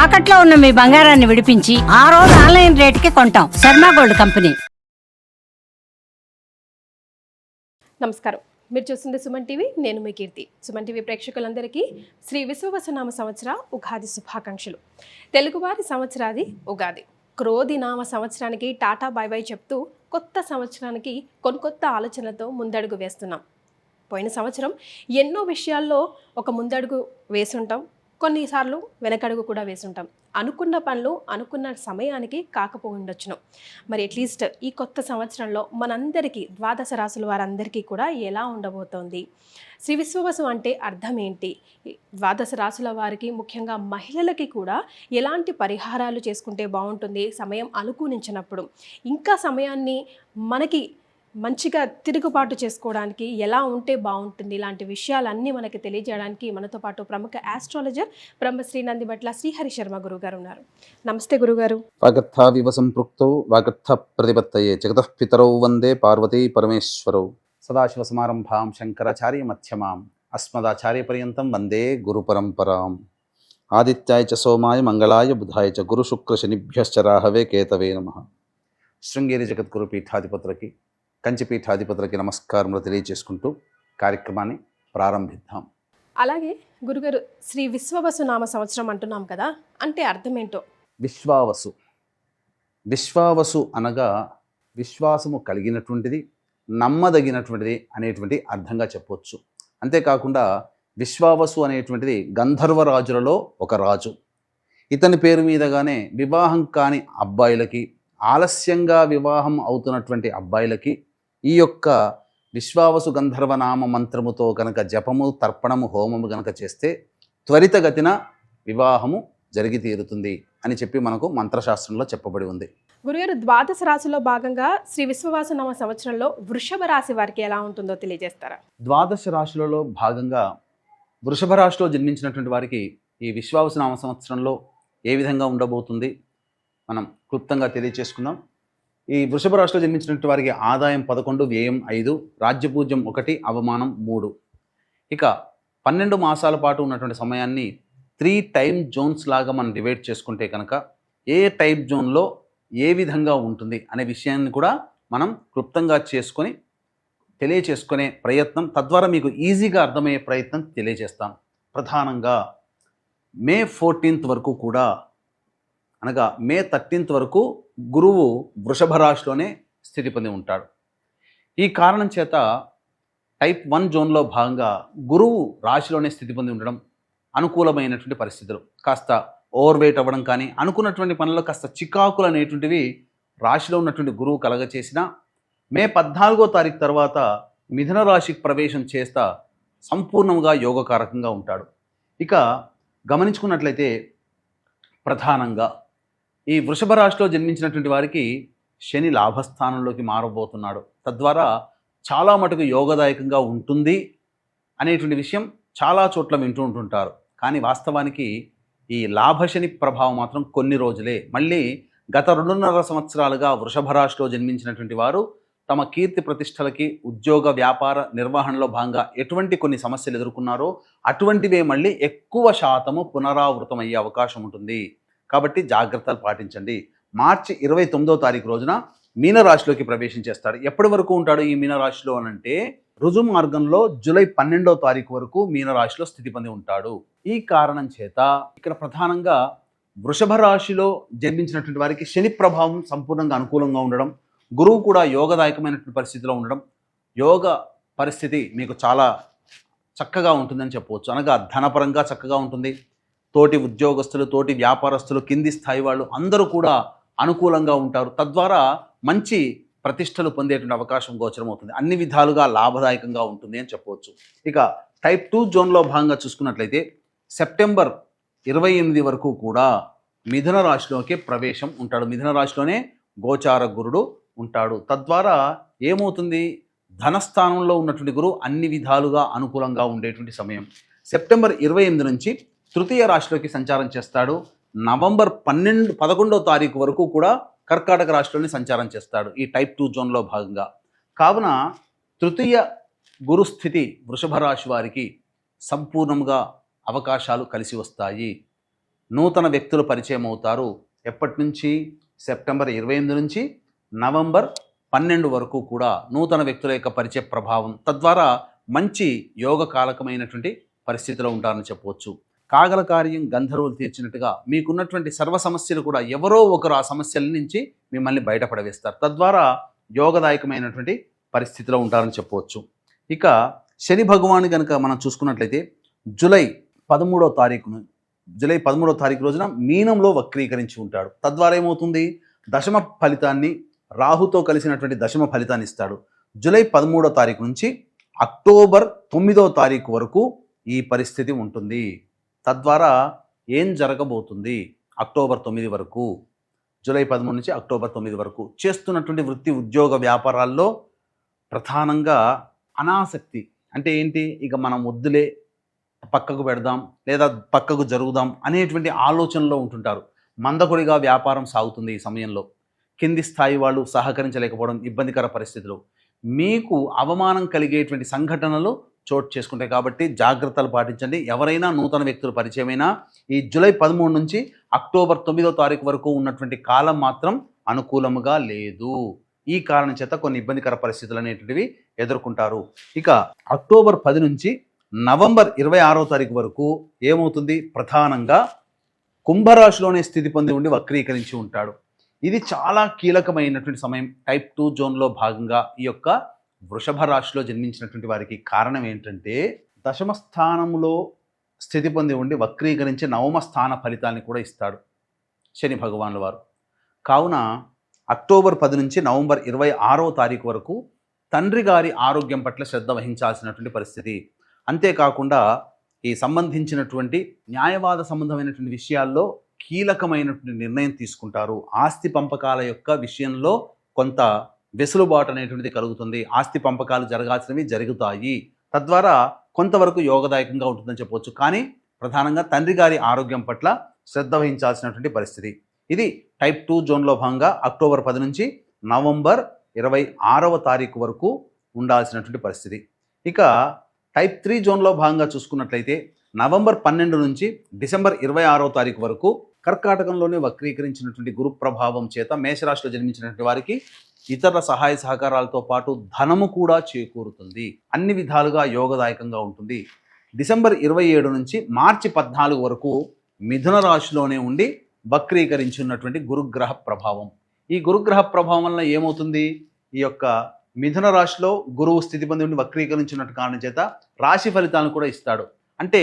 తాకట్లో ఉన్న మీ బంగారాన్ని విడిపించి ఆ రోజు ఆన్లైన్ రేటుకి కొంటాం. Sharma gold company. నమస్కారం, మీరు చూస్తుంది సుమన్ టీవీ. నేను మీ కీర్తి. సుమన్ టీవీ ప్రేక్షకులందరికీ శ్రీ విశ్వవసునామ సంవత్సర ఉగాది శుభాకాంక్షలు. తెలుగువారి సంవత్సరాది ఉగాది. క్రోధి నామ సంవత్సరానికి టాటా బై బై చెప్తూ కొత్త సంవత్సరానికి కొత్త ఆలోచనలతో ముందడుగు వేస్తున్నాం. పోయిన సంవత్సరం ఎన్నో విషయాల్లో ఒక ముందడుగు వేసుంటాం, కొన్నిసార్లు వెనకడుగు కూడా వేసుంటాం. అనుకున్న పనులు అనుకున్న సమయానికి కాకపోయిండొచ్చును. మరి అట్లీస్ట్ ఈ కొత్త సంవత్సరంలో మనందరికీ ద్వాదశ రాశుల వారందరికీ కూడా ఎలా ఉండబోతోంది, శ్రీ విశ్వవసు అంటే అర్థం ఏంటి, ద్వాదశ రాశుల వారికి ముఖ్యంగా మహిళలకి కూడా ఎలాంటి పరిహారాలు చేసుకుంటే బాగుంటుంది, సమయం అనుకూలించినప్పుడు ఇంకా సమయాన్ని మనకి మంచిగా తిరుగుబాటు చేసుకోవడానికి ఎలా ఉంటే బాగుంటుంది, ఇలాంటి విషయాలన్నీ మనకి తెలియజేయడానికి మనతో పాటు ప్రముఖ ఆస్ట్రాలజర్ బ్రహ్మశ్రీ నందిబట్ల శ్రీహరి శర్మ గురుగారు ఉన్నారు. నమస్తే గురుగారు. వాగర్థావివ సంపృక్తౌ వాగర్థ ప్రతిపత్తయే జగతః పితరౌ వందే పార్వతీ పరమేశ్వరౌ. సదాశివసమారంభాం శంకరాచార్య మధ్యమాం అస్మదాచార్య పర్యంతం వందే గురు పరంపరాం. ఆదిత్యాయ చ సోమాయ మంగళాయ బుధాయ చ గురు శుక్ర శనిభ్యశ్చ రాహవే కేతవే నమః. శృంగేరి జగద్గురు పీఠాధిపతులకి, కంచి పీఠాధిపతులకి నమస్కారములు తెలియజేసుకుంటూ కార్యక్రమాన్ని ప్రారంభిద్దాం. అలాగే గురుగారు, శ్రీ విశ్వవసు నామ సంవత్సరం అంటున్నాం కదా, అంటే అర్థం ఏంటో? విశ్వావసు. విశ్వావసు అనగా విశ్వాసము కలిగినటువంటిది, నమ్మదగినటువంటిది అనేటువంటి అర్థంగా చెప్పవచ్చు. అంతేకాకుండా విశ్వావసు అనేటువంటిది గంధర్వరాజులలో ఒక రాజు. ఇతని పేరు మీదగానే వివాహం కాని అబ్బాయిలకి, ఆలస్యంగా వివాహం అవుతున్నటువంటి అబ్బాయిలకి ఈ యొక్క విశ్వావసు గంధర్వనామ మంత్రముతో కనుక జపము, తర్పణము, హోమము కనుక చేస్తే త్వరితగతిన వివాహము జరిగి తీరుతుంది అని చెప్పి మనకు మంత్రశాస్త్రంలో చెప్పబడి ఉంది. గురుగారు, ద్వాదశ రాశిలో భాగంగా శ్రీ విశ్వవసు నామ సంవత్సరంలో వృషభ రాశి వారికి ఎలా ఉంటుందో తెలియజేస్తారా? ద్వాదశ రాశులలో భాగంగా వృషభ రాశిలో జన్మించినటువంటి వారికి ఈ విశ్వావసు నామ సంవత్సరంలో ఏ విధంగా ఉండబోతుంది మనం క్లుప్తంగా తెలియచేసుకుందాం. ఈ వృషభ రాశిలో జన్మించినటువంటి వారికి ఆదాయం 11, వ్యయం 5, రాజ్యపూజ్యం 1, అవమానం 3. ఇక 12 మాసాల పాటు ఉన్నటువంటి సమయాన్ని 3 టైమ్ జోన్స్ లాగా మనం డివైడ్ చేసుకుంటే కనుక ఏ టైప్ జోన్లో ఏ విధంగా ఉంటుంది అనే విషయాన్ని కూడా మనం క్లుప్తంగా చేసుకొని తెలియచేసుకునే ప్రయత్నం, తద్వారా మీకు ఈజీగా అర్థమయ్యే ప్రయత్నం తెలియజేస్తాను. ప్రధానంగా మే 14 వరకు కూడా, అనగా మే 13 వరకు గురువు వృషభ రాశిలోనే స్థితి పొంది ఉంటాడు. ఈ కారణం చేత టైప్ 1 జోన్లో భాగంగా గురువు రాశిలోనే స్థితి పొంది ఉండడం అనుకూలమైనటువంటి పరిస్థితులు. కాస్త ఓవర్ వెయిట్ అవ్వడం కానీ, అనుకున్నటువంటి పనుల్లో కాస్త చికాకులు అనేటువంటివి రాశిలో ఉన్నటువంటి గురువు కలగచేసిన మే 14వ తారీఖు తర్వాత మిథున రాశికి ప్రవేశం చేస్తా సంపూర్ణంగా యోగకారకంగా ఉంటాడు. ఇక గమనించుకున్నట్లయితే ప్రధానంగా ఈ వృషభ రాశిలో జన్మించినటువంటి వారికి శని లాభస్థానంలోకి మారబోతున్నాడు. తద్వారా చాలా మటుకు యోగదాయకంగా ఉంటుంది అనేటువంటి విషయం చాలా చోట్ల వింటూ ఉంటుంటారు. కానీ వాస్తవానికి ఈ లాభశని ప్రభావం మాత్రం కొన్ని రోజులే. మళ్ళీ గత 2.5 సంవత్సరాలుగా వృషభ రాశిలో జన్మించినటువంటి వారు తమ కీర్తి ప్రతిష్టలకి, ఉద్యోగ వ్యాపార నిర్వహణలో భాగంగా ఎటువంటి కొన్ని సమస్యలు ఎదుర్కొన్నారో అటువంటివే మళ్ళీ ఎక్కువ శాతము పునరావృతం అయ్యే అవకాశం ఉంటుంది. కాబట్టి జాగ్రత్తలు పాటించండి. మార్చి 29వ తారీఖు రోజున మీనరాశిలోకి ప్రవేశించేస్తాడు. ఎప్పటి వరకు ఉంటాడు ఈ మీనరాశిలో అనంటే రుజు మార్గంలో జూలై 12వ తారీఖు వరకు మీనరాశిలో స్థితి పొంది ఉంటాడు. ఈ కారణం చేత ఇక్కడ ప్రధానంగా వృషభ రాశిలో జన్మించినటువంటి వారికి శని ప్రభావం సంపూర్ణంగా అనుకూలంగా ఉండడం, గురువు కూడా యోగదాయకమైనటువంటి పరిస్థితిలో ఉండడం, యోగ పరిస్థితి మీకు చాలా చక్కగా ఉంటుందని చెప్పవచ్చు. అనగా ధనపరంగా చక్కగా ఉంటుంది. తోటి ఉద్యోగస్తులు, తోటి వ్యాపారస్తులు, కింది స్థాయి వాళ్ళు అందరూ కూడా అనుకూలంగా ఉంటారు. తద్వారా మంచి ప్రతిష్టలు పొందేటువంటి అవకాశం గోచరం అవుతుంది. అన్ని విధాలుగా లాభదాయకంగా ఉంటుంది అని చెప్పవచ్చు. ఇక టైప్ 2 జోన్లో భాగంగా చూసుకున్నట్లయితే సెప్టెంబర్ 28 వరకు కూడా మిథున రాశిలోకి ప్రవేశం ఉంటాడు. మిథున రాశిలోనే గోచార గురుడు ఉంటాడు. తద్వారా ఏమవుతుంది, ధనస్థానంలో ఉన్నటువంటి గురువు అన్ని విధాలుగా అనుకూలంగా ఉండేటువంటి సమయం. సెప్టెంబర్ 28 నుంచి తృతీయ రాశిలోకి సంచారం చేస్తాడు. నవంబర్ 11వ తారీఖు వరకు కూడా కర్కాటక రాశిలోనే సంచారం చేస్తాడు ఈ టైప్ 2 జోన్లో భాగంగా. కావున తృతీయ గురుస్థితి వృషభ రాశి వారికి సంపూర్ణంగా అవకాశాలు కలిసి వస్తాయి. నూతన వ్యక్తులు పరిచయం అవుతారు. ఎప్పటి నుంచి? సెప్టెంబర్ 28 నుంచి నవంబర్ 12 వరకు కూడా నూతన వ్యక్తుల యొక్క పరిచయ ప్రభావం, తద్వారా మంచి యోగకాలకమైనటువంటి పరిస్థితిలో ఉంటారని చెప్పవచ్చు. కాగల కార్యం గంధర్వులు తీర్చినట్టుగా మీకున్నటువంటి సర్వ సమస్యలు కూడా ఎవరో ఒకరు ఆ సమస్యల నుంచి మిమ్మల్ని బయటపడవేస్తారు. తద్వారా యోగదాయకమైనటువంటి పరిస్థితిలో ఉంటారని చెప్పవచ్చు. ఇక శని భగవాను కనుక మనం చూసుకున్నట్లయితే జూలై 13వ తారీఖు రోజున మీనంలో వక్రీకరించి ఉంటాడు. తద్వారా ఏమవుతుంది? దశమ ఫలితాన్ని, రాహుతో కలిసినటువంటి దశమ ఫలితాన్ని ఇస్తాడు. జూలై 13వ తారీఖు నుంచి అక్టోబర్ 9వ తారీఖు వరకు ఈ పరిస్థితి ఉంటుంది. తద్వారా ఏం జరగబోతుంది? అక్టోబర్ 9 వరకు, జూలై 13 నుంచి అక్టోబర్ 9 వరకు చేస్తున్నటువంటి వృత్తి, ఉద్యోగ, వ్యాపారాల్లో ప్రధానంగా అనాసక్తి, అంటే ఏంటి, ఇక మనం వద్దులే, పక్కకు పెడదాం లేదా పక్కకు జరుగుదాం అనేటువంటి ఆలోచనలో ఉంటుంటారు. మందకొడిగా వ్యాపారం సాగుతుంది. ఈ సమయంలో కింది స్థాయి వాళ్ళు సహకరించలేకపోవడం, ఇబ్బందికర పరిస్థితులు, మీకు అవమానం కలిగేటువంటి సంఘటనలు చోటు చేసుకుంటాయి. కాబట్టి జాగ్రత్తలు పాటించండి. ఎవరైనా నూతన వ్యక్తులు పరిచయమైనా ఈ జూలై 13 నుంచి అక్టోబర్ 9వ తారీఖు వరకు ఉన్నటువంటి కాలం మాత్రం అనుకూలముగా లేదు. ఈ కారణం చేత కొన్ని ఇబ్బందికర పరిస్థితులు అనేటువంటివి ఎదుర్కొంటారు. ఇక అక్టోబర్ 10 నుంచి నవంబర్ 26వ తారీఖు వరకు ఏమవుతుంది? ప్రధానంగా కుంభరాశిలోనే స్థితి పొంది ఉండి వక్రీకరించి ఉంటాడు. ఇది చాలా కీలకమైనటువంటి సమయం. టైప్ 2 జోన్లో భాగంగా ఈ యొక్క వృషభ రాశిలో జన్మించినటువంటి వారికి కారణం ఏంటంటే, దశమ స్థానంలో స్థితి పొంది ఉండి వక్రీకరించి నవమ స్థాన ఫలితాన్ని కూడా ఇస్తాడు శని భగవానుల వారు. కావున అక్టోబర్ 10 నుంచి నవంబర్ 26వ తారీఖు వరకు తండ్రి గారి ఆరోగ్యం పట్ల శ్రద్ధ వహించాల్సినటువంటి పరిస్థితి. అంతేకాకుండా ఈ సంబంధించినటువంటి న్యాయవాద సంబంధమైనటువంటి విషయాల్లో కీలకమైనటువంటి నిర్ణయం తీసుకుంటారు. ఆస్తి పంపకాల యొక్క విషయంలో కొంత వెసులుబాటు అనేటువంటిది కలుగుతుంది. ఆస్తి పంపకాలు జరగాల్సినవి జరుగుతాయి. తద్వారా కొంతవరకు యోగదాయకంగా ఉంటుందని చెప్పవచ్చు. కానీ ప్రధానంగా తండ్రి గారి ఆరోగ్యం పట్ల శ్రద్ధ వహించాల్సినటువంటి పరిస్థితి. ఇది టైప్ 2 జోన్లో భాగంగా అక్టోబర్ 10 నుంచి నవంబర్ 26వ తారీఖు వరకు ఉండాల్సినటువంటి పరిస్థితి. ఇక టైప్ 3 జోన్లో భాగంగా చూసుకున్నట్లయితే నవంబర్ 12 నుంచి డిసెంబర్ 26వ తారీఖు వరకు కర్కాటకంలోనే వక్రీకరించినటువంటి గురు ప్రభావం చేత మేషరాశిలో జన్మించినటువంటి వారికి ఇతర సహాయ సహకారాలతో పాటు ధనము కూడా చేకూరుతుంది. అన్ని విధాలుగా యోగదాయకంగా ఉంటుంది. డిసెంబర్ 27 నుంచి మార్చి 14 వరకు మిథున రాశిలోనే ఉండి వక్రీకరించున్నటువంటి గురుగ్రహ ప్రభావం. ఈ గురుగ్రహ ప్రభావం వలన ఏమవుతుంది? ఈ యొక్క మిథున రాశిలో గురువు స్థితి పొంది ఉండి వక్రీకరించినట్టు కారణం చేత రాశి ఫలితాలను కూడా ఇస్తాడు. అంటే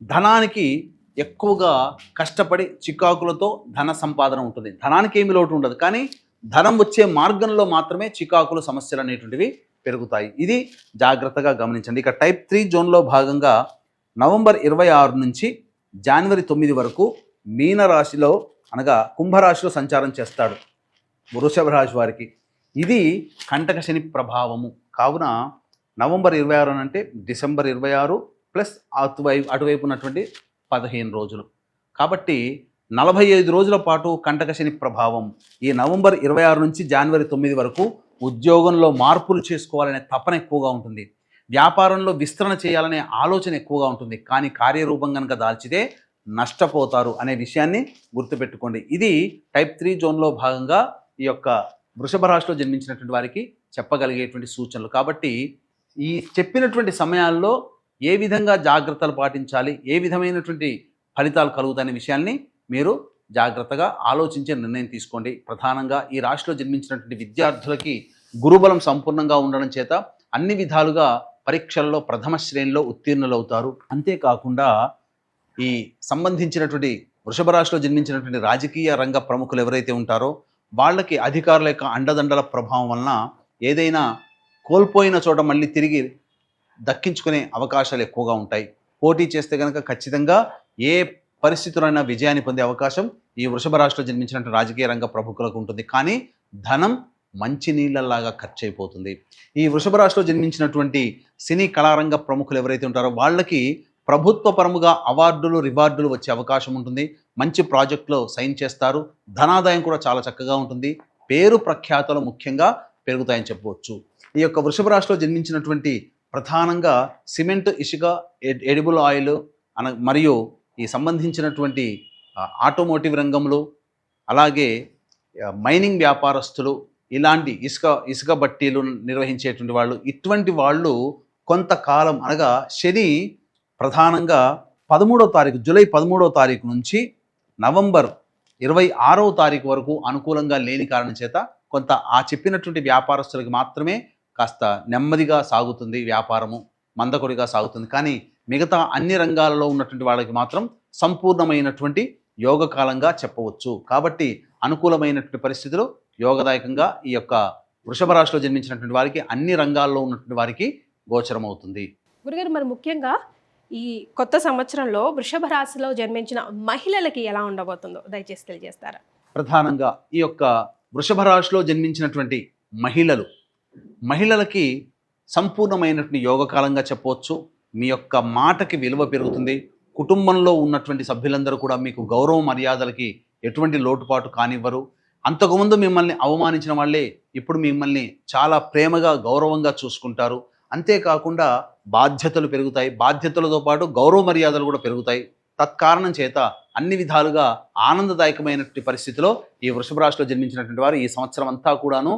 ధనానికి ఎక్కువగా కష్టపడి చికాకులతో ధన సంపాదన ఉంటుంది. ధనానికి ఏమి లోటు ఉండదు, కానీ ధనం వచ్చే మార్గంలో మాత్రమే చికాకులు, సమస్యలు అనేటువంటివి పెరుగుతాయి. ఇది జాగ్రత్తగా గమనించండి. ఇక టైప్ 3 జోన్లో భాగంగా నవంబర్ 26 నుంచి జనవరి 9 వరకు మీనరాశిలో అనగా కుంభరాశిలో సంచారం చేస్తాడు వృషభ రాశి వారికి. ఇది కంటక శని ప్రభావము. కావున నవంబర్ 26 అంటే డిసెంబర్ 26 ప్లస్ అటువైపు ఉన్నటువంటి 15 రోజులు. కాబట్టి 45 రోజుల పాటు కంటక శని ప్రభావం. ఈ నవంబర్ 26 నుంచి జనవరి 9 వరకు ఉద్యోగంలో మార్పులు చేసుకోవాలనే తపన ఎక్కువగా ఉంటుంది. వ్యాపారంలో విస్తరణ చేయాలనే ఆలోచన ఎక్కువగా ఉంటుంది. కానీ కార్యరూపం కనుక దాల్చితే నష్టపోతారు అనే విషయాన్ని గుర్తుపెట్టుకోండి. ఇది టైప్ 3 జోన్లో భాగంగా ఈ యొక్క వృషభ రాశిలో జన్మించినటువంటి వారికి చెప్పగలిగేటువంటి సూచనలు. కాబట్టి ఈ చెప్పినటువంటి సమయాల్లో ఏ విధంగా జాగ్రత్తలు పాటించాలి, ఏ విధమైనటువంటి ఫలితాలు కలుగుతాయనే విషయాల్ని మీరు జాగ్రత్తగా ఆలోచించే నిర్ణయం తీసుకోండి. ప్రధానంగా ఈ రాశిలో జన్మించినటువంటి విద్యార్థులకి గురుబలం సంపూర్ణంగా ఉండడం చేత అన్ని విధాలుగా పరీక్షల్లో ప్రథమ శ్రేణిలో ఉత్తీర్ణులవుతారు. అంతేకాకుండా ఈ సంబంధించినటువంటి వృషభ రాశిలో జన్మించినటువంటి రాజకీయ రంగ ప్రముఖులు ఎవరైతే ఉంటారో వాళ్ళకి అధికారుల యొక్క అండదండల ప్రభావం వలన ఏదైనా కోల్పోయిన చోట మళ్ళీ తిరిగి దక్కించుకునే అవకాశాలు ఎక్కువగా ఉంటాయి. పోటీ చేస్తే కనుక ఖచ్చితంగా ఏ పరిస్థితులైనా విజయాన్ని పొందే అవకాశం ఈ వృషభ రాశిలో జన్మించినటువంటి రాజకీయ రంగ ప్రముఖులకు ఉంటుంది. కానీ ధనం మంచి నీళ్ళలాగా ఖర్చు అయిపోతుంది. ఈ వృషభ రాశిలో జన్మించినటువంటి సినీ కళారంగ ప్రముఖులు ఎవరైతే ఉంటారో వాళ్ళకి ప్రభుత్వ పరముగా అవార్డులు, రివార్డులు వచ్చే అవకాశం ఉంటుంది. మంచి ప్రాజెక్టులో సైన్ చేస్తారు. ధనాదాయం కూడా చాలా చక్కగా ఉంటుంది. పేరు ప్రఖ్యాతలు ముఖ్యంగా పెరుగుతాయని చెప్పవచ్చు. ఈ యొక్క వృషభ రాశిలో జన్మించినటువంటి ప్రధానంగా సిమెంట్, ఇసుక, ఎడిబుల్ ఆయిల్ మరియు ఈ సంబంధించినటువంటి ఆటోమోటివ్ రంగంలో, అలాగే మైనింగ్ వ్యాపారస్తులు, ఇలాంటి ఇసుక బట్టీలు నిర్వహించేటువంటి వాళ్ళు, ఇటువంటి వాళ్ళు కొంతకాలం అనగా శని ప్రధానంగా 13వ తారీఖు జూలై 13వ తారీఖు నుంచి నవంబర్ 26వ తారీఖు వరకు అనుకూలంగా లేని కారణం చేత కొంత ఆ చెప్పినటువంటి వ్యాపారస్తులకి మాత్రమే కాస్త నెమ్మదిగా సాగుతుంది, వ్యాపారము మందకొడిగా సాగుతుంది. కానీ మిగతా అన్ని రంగాలలో ఉన్నటువంటి వాళ్ళకి మాత్రం సంపూర్ణమైనటువంటి యోగకాలంగా చెప్పవచ్చు. కాబట్టి అనుకూలమైనటువంటి పరిస్థితులు యోగదాయకంగా ఈ యొక్క వృషభ రాశిలో జన్మించినటువంటి వారికి అన్ని రంగాల్లో ఉన్నటువంటి వారికి గోచరమవుతుంది. గురుగారు, మరి ముఖ్యంగా ఈ కొత్త సంవత్సరంలో వృషభ రాశిలో జన్మించిన మహిళలకి ఎలా ఉండబోతుందో దయచేసి తెలియజేస్తారా? ప్రధానంగా ఈ యొక్క వృషభ రాశిలో జన్మించినటువంటి మహిళలకి సంపూర్ణమైనటువంటి యోగకాలంగా చెప్పవచ్చు. మీ యొక్క మాటకి విలువ పెరుగుతుంది. కుటుంబంలో ఉన్నటువంటి సభ్యులందరూ కూడా మీకు గౌరవ మర్యాదలకి ఎటువంటి లోటుపాటు కానివ్వరు. అంతకుముందు మిమ్మల్ని అవమానించిన వాళ్ళే ఇప్పుడు మిమ్మల్ని చాలా ప్రేమగా గౌరవంగా చూసుకుంటారు. అంతేకాకుండా బాధ్యతలు పెరుగుతాయి. బాధ్యతలతో పాటు గౌరవ మర్యాదలు కూడా పెరుగుతాయి. తత్కారణం చేత అన్ని విధాలుగా ఆనందదాయకమైనటువంటి పరిస్థితిలో ఈ వృషభ రాశిలో జన్మించినటువంటి వారు ఈ సంవత్సరం అంతా కూడాను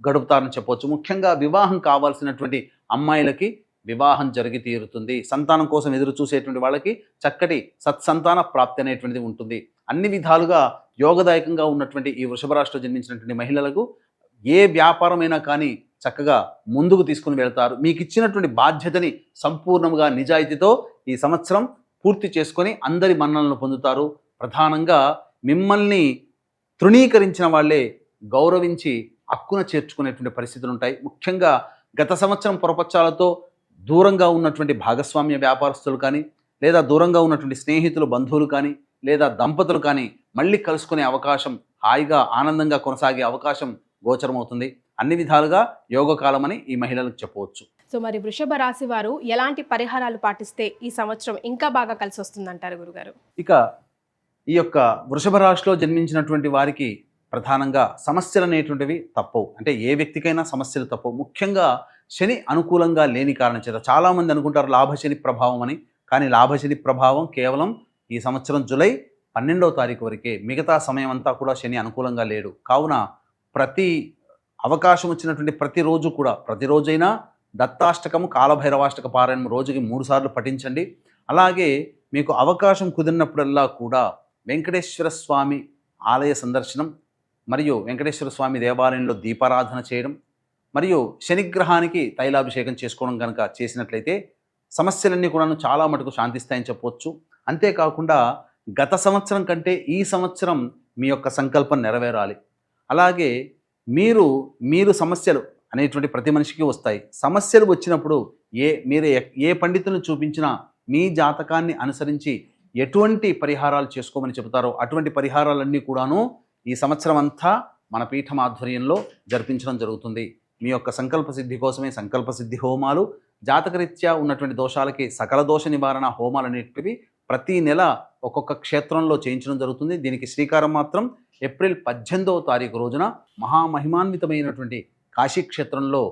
గడుపుతారని చెప్పవచ్చు. ముఖ్యంగా వివాహం కావాల్సినటువంటి అమ్మాయిలకి వివాహం జరిగి తీరుతుంది. సంతానం కోసం ఎదురు చూసేటువంటి వాళ్ళకి చక్కటి సత్సంతాన ప్రాప్తి అనేటువంటిది ఉంటుంది. అన్ని విధాలుగా యోగదాయకంగా ఉన్నటువంటి ఈ వృషభ రాశిలో జన్మించినటువంటి మహిళలకు ఏ వ్యాపారమైనా కానీ చక్కగా ముందుకు తీసుకుని వెళ్తారు. మీకు ఇచ్చినటువంటి బాధ్యతని సంపూర్ణంగా నిజాయితీతో ఈ సంవత్సరం పూర్తి చేసుకొని అందరి మన్ననలను పొందుతారు. ప్రధానంగా మిమ్మల్ని తృణీకరించిన వాళ్ళే గౌరవించి హక్కున చేర్చుకునేటువంటి పరిస్థితులు ఉంటాయి. ముఖ్యంగా గత సంవత్సరం పొరపచ్చాలతో దూరంగా ఉన్నటువంటి భాగస్వామ్య వ్యాపారస్తులు కానీ, లేదా దూరంగా ఉన్నటువంటి స్నేహితులు, బంధువులు కానీ, లేదా దంపతులు కానీ మళ్ళీ కలుసుకునే అవకాశం, హాయిగా ఆనందంగా కొనసాగే అవకాశం గోచరమవుతుంది. అన్ని విధాలుగా యోగకాలమని ఈ మహిళలకు చెప్పవచ్చు. సో మరి వృషభ రాశి వారు ఎలాంటి పరిహారాలు పాటిస్తే ఈ సంవత్సరం ఇంకా బాగా కలిసి వస్తుందంటారు గురుగారు? ఇక ఈ యొక్క వృషభ రాశిలో జన్మించినటువంటి వారికి ప్రధానంగా సమస్యలు అనేటువంటివి తప్పవు. అంటే ఏ వ్యక్తికైనా సమస్యలు తప్పవు. ముఖ్యంగా శని అనుకూలంగా లేని కారణం చేత చాలామంది అనుకుంటారు లాభశని ప్రభావం అని. కానీ లాభశని ప్రభావం కేవలం ఈ సంవత్సరం జూలై 12వ తారీఖు వరకే. మిగతా సమయం అంతా కూడా శని అనుకూలంగా లేడు. కావున ప్రతి అవకాశం వచ్చినటువంటి ప్రతిరోజైనా దత్తాష్టకము, కాలభైరవాష్టక పారాయణం రోజుకి 3 సార్లు పఠించండి. అలాగే మీకు అవకాశం కుదిరినప్పుడల్లా కూడా వెంకటేశ్వర స్వామి ఆలయ సందర్శనం మరియు వెంకటేశ్వర స్వామి దేవాలయంలో దీపారాధన చేయడం మరియు శనిగ్రహానికి తైలాభిషేకం చేసుకోవడం కనుక చేసినట్లయితే సమస్యలన్నీ కూడా చాలా మటుకు శాంతిస్తాయని చెప్పవచ్చు. అంతేకాకుండా గత సంవత్సరం కంటే ఈ సంవత్సరం మీ యొక్క సంకల్పం నెరవేరాలి. అలాగే మీరు సమస్యలు అనేటువంటి ప్రతి మనిషికి వస్తాయి. సమస్యలు వచ్చినప్పుడు మీరు ఏ పండితులను చూపించినా మీ జాతకాన్ని అనుసరించి ఎటువంటి పరిహారాలు చేసుకోమని చెబుతారో అటువంటి పరిహారాలన్నీ కూడాను ఈ సంవత్సరం అంతా మన పీఠం ఆధ్వర్యంలో జరిపించడం జరుగుతుంది. మీ యొక్క సంకల్ప సిద్ధి కోసమే సంకల్ప సిద్ధి హోమాలు, జాతకరీత్యా ఉన్నటువంటి దోషాలకి సకల దోష నివారణ హోమాలు అనేటివి ప్రతి నెల ఒక్కొక్క క్షేత్రంలో చేయించడం జరుగుతుంది. దీనికి శ్రీకారం మాత్రం ఏప్రిల్ 18వ తారీఖు రోజున మహామహిమాన్వితమైనటువంటి కాశీక్షేత్రంలో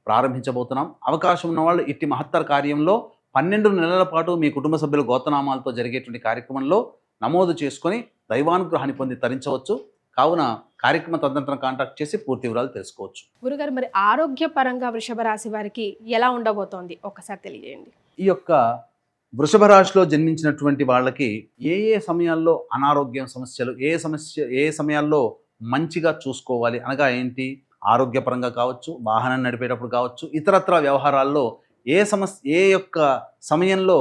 ప్రారంభించబోతున్నాం. అవకాశం ఉన్నవాళ్ళు ఇట్టి మహత్తర కార్యంలో 12 నెలల పాటు మీ కుటుంబ సభ్యుల గోత్రనామాలతో జరిగేటువంటి కార్యక్రమంలో నమోదు చేసుకొని దైవానుగ్రహాన్ని పొంది తరించవచ్చు. కావున కార్యక్రమ తదనంతరం కాంటాక్ట్ చేసి పూర్తి వివరాలు తెలుసుకోవచ్చు. గురుగారు, మరి ఆరోగ్యపరంగా వృషభ రాశి వారికి ఎలా ఉండబోతోంది ఒకసారి తెలియజేయండి. ఈ యొక్క వృషభ రాశిలో జన్మించినటువంటి వాళ్ళకి ఏ సమయాల్లో అనారోగ్యం సమస్యలు, ఏ సమయాల్లో మంచిగా చూసుకోవాలి అనగా ఏంటి, ఆరోగ్యపరంగా కావచ్చు, వాహనం నడిపేటప్పుడు కావచ్చు, ఇతరత్ర వ్యవహారాల్లో ఏ యొక్క సమయంలో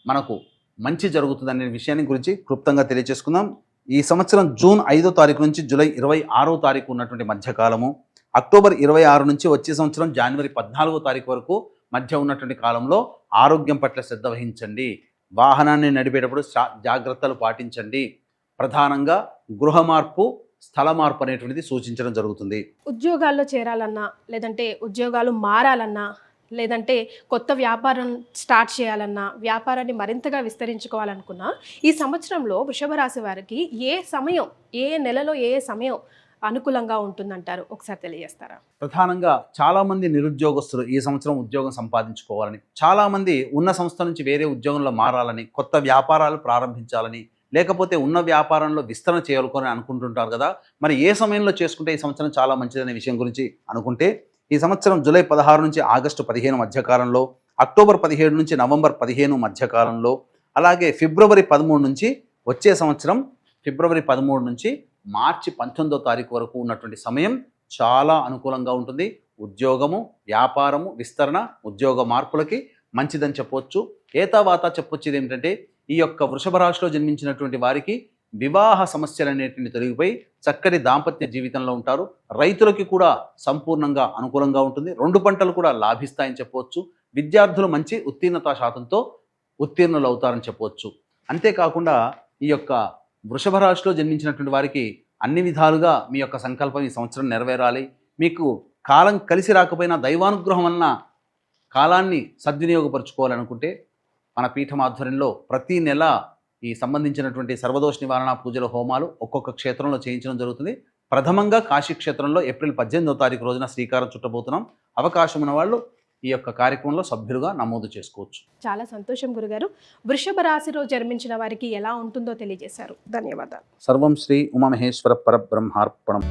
మనకు మంచి జరుగుతుందనే విషయాన్ని గురించి క్లుప్తంగా తెలియజేసుకుందాం. ఈ సంవత్సరం జూన్ 5వ తారీఖు నుంచి జూలై 26వ తారీఖు ఉన్నటువంటి మధ్యకాలము, అక్టోబర్ 26 నుంచి వచ్చే సంవత్సరం జనవరి 14వ తారీఖు వరకు మధ్య ఉన్నటువంటి కాలంలో ఆరోగ్యం పట్ల శ్రద్ధ వహించండి. వాహనాన్ని నడిపేటప్పుడు జాగ్రత్తలు పాటించండి. ప్రధానంగా గృహ మార్పు, స్థల మార్పు అనేటువంటిది సూచించడం జరుగుతుంది. ఉద్యోగాల్లో చేరాలన్నా, లేదంటే ఉద్యోగాలు మారాలన్నా, లేదంటే కొత్త వ్యాపారం స్టార్ట్ చేయాలన్నా, వ్యాపారాన్ని మరింతగా విస్తరించుకోవాలనుకున్నా ఈ సంవత్సరంలో వృషభ రాశి వారికి ఏ నెలలో ఏ సమయం అనుకూలంగా ఉంటుందంటారు ఒకసారి తెలియజేస్తారా? ప్రధానంగా చాలామంది నిరుద్యోగస్తులు ఈ సంవత్సరం ఉద్యోగం సంపాదించుకోవాలని, చాలామంది ఉన్న సంస్థ నుంచి వేరే ఉద్యోగంలో మారాలని, కొత్త వ్యాపారాలు ప్రారంభించాలని, లేకపోతే ఉన్న వ్యాపారంలో విస్తరణ చేయాలని అనుకుంటుంటారు కదా. మరి ఏ సమయంలో చేసుకుంటే ఈ సంవత్సరం చాలా మంచిదనే విషయం గురించి అనుకుంటే, ఈ సంవత్సరం జూలై 16 నుంచి ఆగస్టు 15 మధ్యకాలంలో, అక్టోబర్ 17 నుంచి నవంబర్ 15 మధ్యకాలంలో, అలాగే ఫిబ్రవరి 13 నుంచి వచ్చే సంవత్సరం ఫిబ్రవరి 13 నుంచి మార్చి 19వ తారీఖు వరకు ఉన్నటువంటి సమయం చాలా అనుకూలంగా ఉంటుంది. ఉద్యోగము, వ్యాపారము, విస్తరణ, ఉద్యోగ మార్పులకి మంచిదని చెప్పొచ్చు. ఏతావాత చెప్పొచ్చేది ఏమిటంటే, ఈ యొక్క వృషభ రాశిలో జన్మించినటువంటి వారికి వివాహ సమస్యలు అనేటువంటి తొలగిపోయి చక్కటి దాంపత్య జీవితంలో ఉంటారు. రైతులకి కూడా సంపూర్ణంగా అనుకూలంగా ఉంటుంది. 2 పంటలు కూడా లాభిస్తాయని చెప్పవచ్చు. విద్యార్థులు మంచి ఉత్తీర్ణతా శాతంతో ఉత్తీర్ణులు అవుతారని చెప్పవచ్చు. అంతేకాకుండా ఈ యొక్క వృషభ రాశిలో జన్మించినటువంటి వారికి అన్ని విధాలుగా మీ యొక్క సంకల్పం ఈ సంవత్సరం నెరవేరాలి. మీకు కాలం కలిసి రాకపోయినా దైవానుగ్రహం వలన కాలాన్ని సద్వినియోగపరచుకోవాలనుకుంటే మన పీఠం ఆధ్వర్యంలో ప్రతి నెల ఈ సంబంధించినటువంటి సర్వదోష నివారణ పూజల హోమాలు ఒక్కొక్క క్షేత్రంలో చేయించడం జరుగుతుంది. ప్రథమంగా కాశీ క్షేత్రంలో ఏప్రిల్ 18వ తారీఖు రోజున శ్రీకారం చుట్టబోతున్నాం. అవకాశం ఉన్న వాళ్ళు ఈ యొక్క కార్యక్రమంలో సభ్యులుగా నమోదు చేసుకోవచ్చు. చాలా సంతోషం గురుగారు. వృషభ రాశిలో జన్మించిన వారికి ఎలా ఉంటుందో తెలియజేశారు. ధన్యవాదాలు. సర్వం శ్రీ ఉమామహేశ్వర పరబ్రహ్మార్పణం.